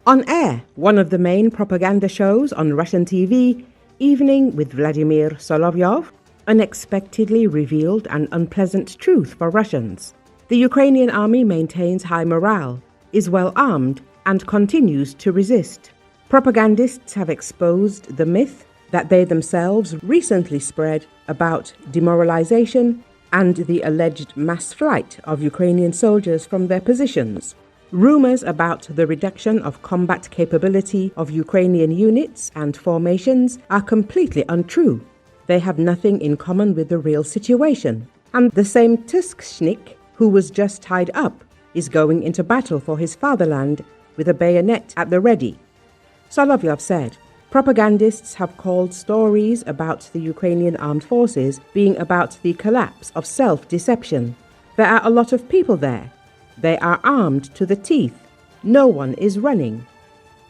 On air, one of the main propaganda shows on Russian TV, Evening with Vladimir Solovyov, unexpectedly revealed an unpleasant truth for Russians. The Ukrainian army maintains high morale, is well armed, and continues to resist. Propagandists have exposed the myth that they themselves recently spread about demoralization and the alleged mass flight of Ukrainian soldiers from their positions. Rumors about the reduction of combat capability of Ukrainian units and formations are completely untrue. They have nothing in common with the real situation. And the same TsKshnik, who was just tied up, is going into battle for his fatherland with a bayonet at the ready. Solovyov said, propagandists have called stories about the Ukrainian Armed Forces being about the collapse of self-deception. There are a lot of people there. They are armed to the teeth. No one is running.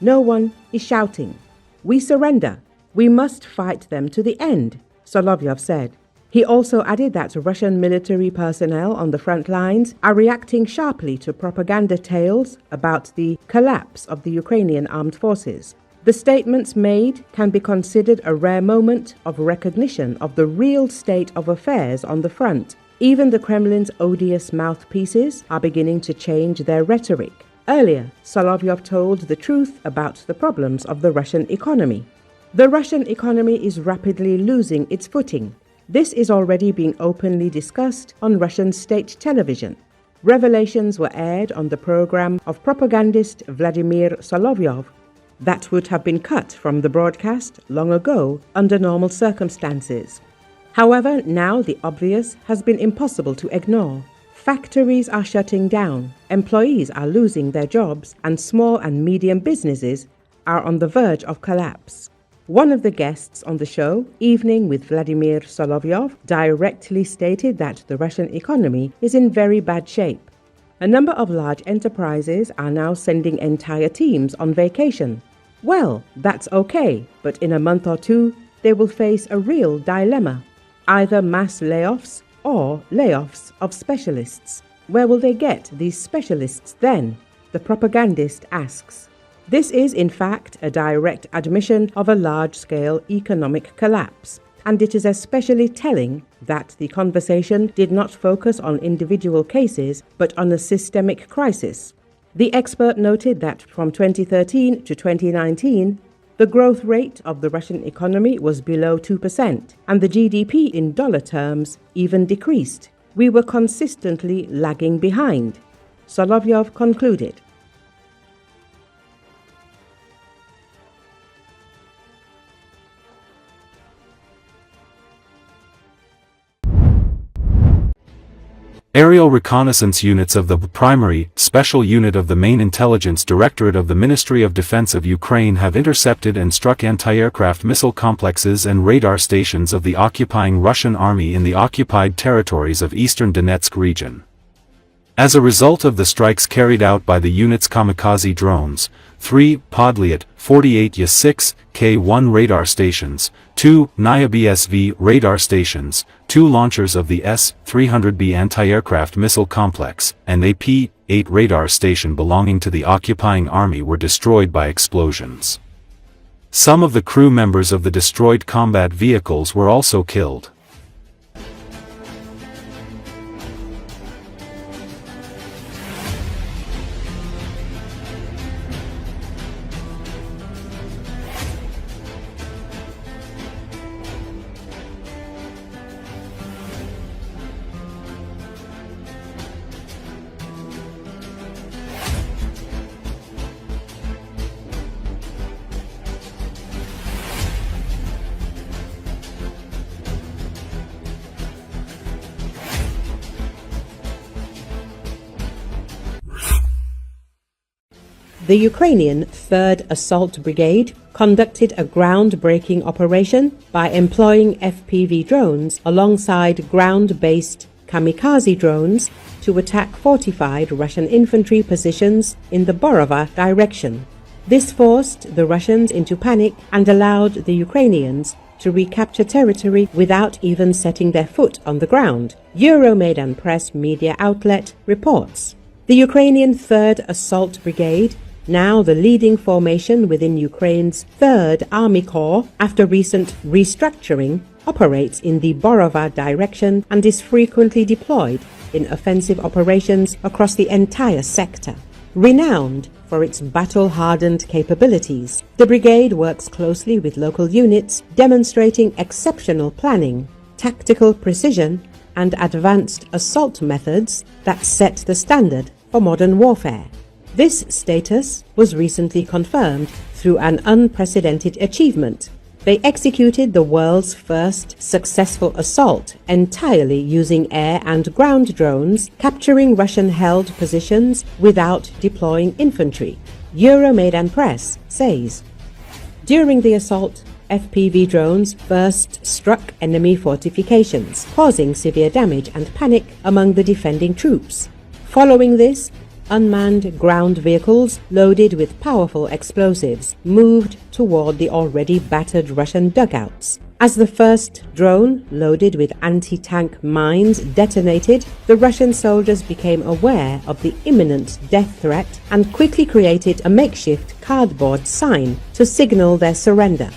No one is shouting. We surrender. We must fight them to the end, Solovyov said. He also added that Russian military personnel on the front lines are reacting sharply to propaganda tales about the collapse of the Ukrainian Armed Forces. The statements made can be considered a rare moment of recognition of the real state of affairs on the front. Even the Kremlin's odious mouthpieces are beginning to change their rhetoric. Earlier, Solovyov told the truth about the problems of the Russian economy. The Russian economy is rapidly losing its footing. This is already being openly discussed on Russian state television. Revelations were aired on the program of propagandist Vladimir Solovyov that would have been cut from the broadcast long ago under normal circumstances. However, now the obvious has been impossible to ignore. Factories are shutting down, employees are losing their jobs, and small and medium businesses are on the verge of collapse. One of the guests on the show, Evening with Vladimir Solovyov, directly stated that the Russian economy is in very bad shape. A number of large enterprises are now sending entire teams on vacation. Well, that's okay, but in a month or two, they will face a real dilemma. Either mass layoffs or layoffs of specialists. Where will they get these specialists then? The propagandist asks. This is, in fact, a direct admission of a large-scale economic collapse, and it is especially telling that the conversation did not focus on individual cases, but on a systemic crisis. The expert noted that from 2013 to 2019, the growth rate of the Russian economy was below 2%, and the GDP in dollar terms even decreased. We were consistently lagging behind, Solovyov concluded. Aerial reconnaissance units of the primary, special unit of the main intelligence directorate of the Ministry of Defense of Ukraine have intercepted and struck anti-aircraft missile complexes and radar stations of the occupying Russian army in the occupied territories of eastern Donetsk region. As a result of the strikes carried out by the unit's kamikaze drones, 3 Podlyet 48Y6 K1 radar stations, 2 NIA-BSV radar stations, 2 launchers of the S-300B anti-aircraft missile complex, and a P-8 radar station belonging to the occupying army were destroyed by explosions. Some of the crew members of the destroyed combat vehicles were also killed. The Ukrainian 3rd Assault Brigade conducted a groundbreaking operation by employing FPV drones alongside ground-based kamikaze drones to attack fortified Russian infantry positions in the Borova direction. This forced the Russians into panic and allowed the Ukrainians to recapture territory without even setting their foot on the ground, Euromaidan press media outlet reports. The Ukrainian 3rd Assault Brigade now the leading formation within Ukraine's 3rd Army Corps after recent restructuring, operates in the Borova direction and is frequently deployed in offensive operations across the entire sector. Renowned for its battle-hardened capabilities, the brigade works closely with local units, demonstrating exceptional planning, tactical precision, and advanced assault methods that set the standard for modern warfare. This status was recently confirmed through an unprecedented achievement. They executed the world's first successful assault entirely using air and ground drones, capturing Russian-held positions without deploying infantry, Euromaidan Press says. During the assault, FPV drones first struck enemy fortifications, causing severe damage and panic among the defending troops. Following this, unmanned ground vehicles loaded with powerful explosives moved toward the already battered Russian dugouts. As the first drone loaded with anti-tank mines detonated, the Russian soldiers became aware of the imminent death threat and quickly created a makeshift cardboard sign to signal their surrender.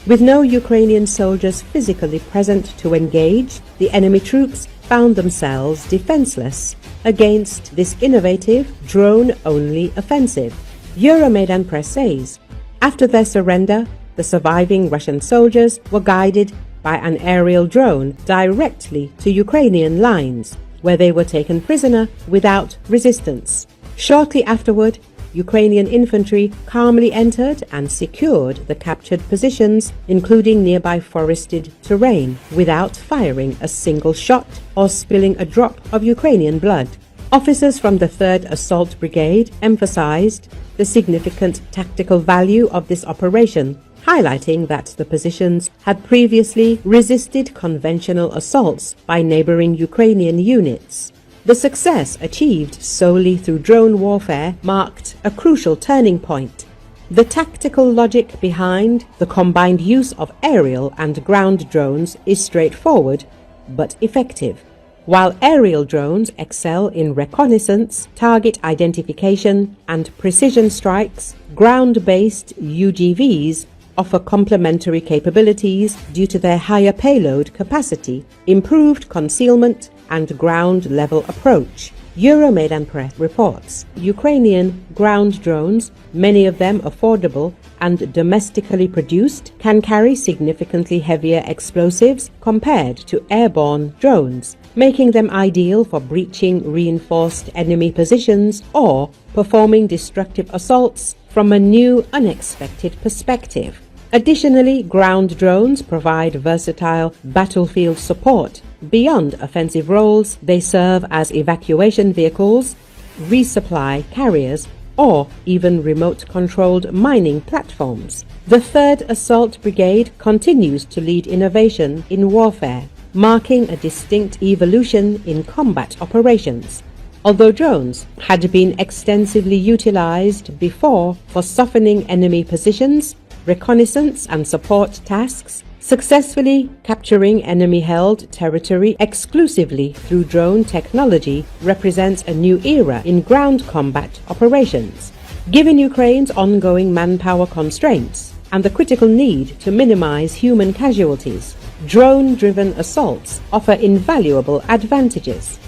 With no Ukrainian soldiers physically present to engage, the enemy troops found themselves defenseless against this innovative, drone-only offensive. Euromaidan Press says, after their surrender, the surviving Russian soldiers were guided by an aerial drone directly to Ukrainian lines, where they were taken prisoner without resistance. Shortly afterward, Ukrainian infantry calmly entered and secured the captured positions, including nearby forested terrain, without firing a single shot or spilling a drop of Ukrainian blood. Officers from the 3rd Assault Brigade emphasized the significant tactical value of this operation, highlighting that the positions had previously resisted conventional assaults by neighboring Ukrainian units. The success achieved solely through drone warfare marked a crucial turning point. The tactical logic behind the combined use of aerial and ground drones is straightforward but effective. While aerial drones excel in reconnaissance, target identification, and precision strikes, ground-based UGVs offer complementary capabilities due to their higher payload capacity, improved concealment, and ground-level approach. Euromaidan Press reports Ukrainian ground drones, many of them affordable and domestically produced, can carry significantly heavier explosives compared to airborne drones, making them ideal for breaching reinforced enemy positions or performing destructive assaults from a new, unexpected perspective. Additionally, ground drones provide versatile battlefield support. Beyond offensive roles, they serve as evacuation vehicles, resupply carriers, or even remote-controlled mining platforms. The 3rd Assault Brigade continues to lead innovation in warfare, marking a distinct evolution in combat operations. Although drones had been extensively utilized before for softening enemy positions, reconnaissance and support tasks, successfully capturing enemy-held territory exclusively through drone technology represents a new era in ground combat operations. Given Ukraine's ongoing manpower constraints and the critical need to minimize human casualties, drone-driven assaults offer invaluable advantages.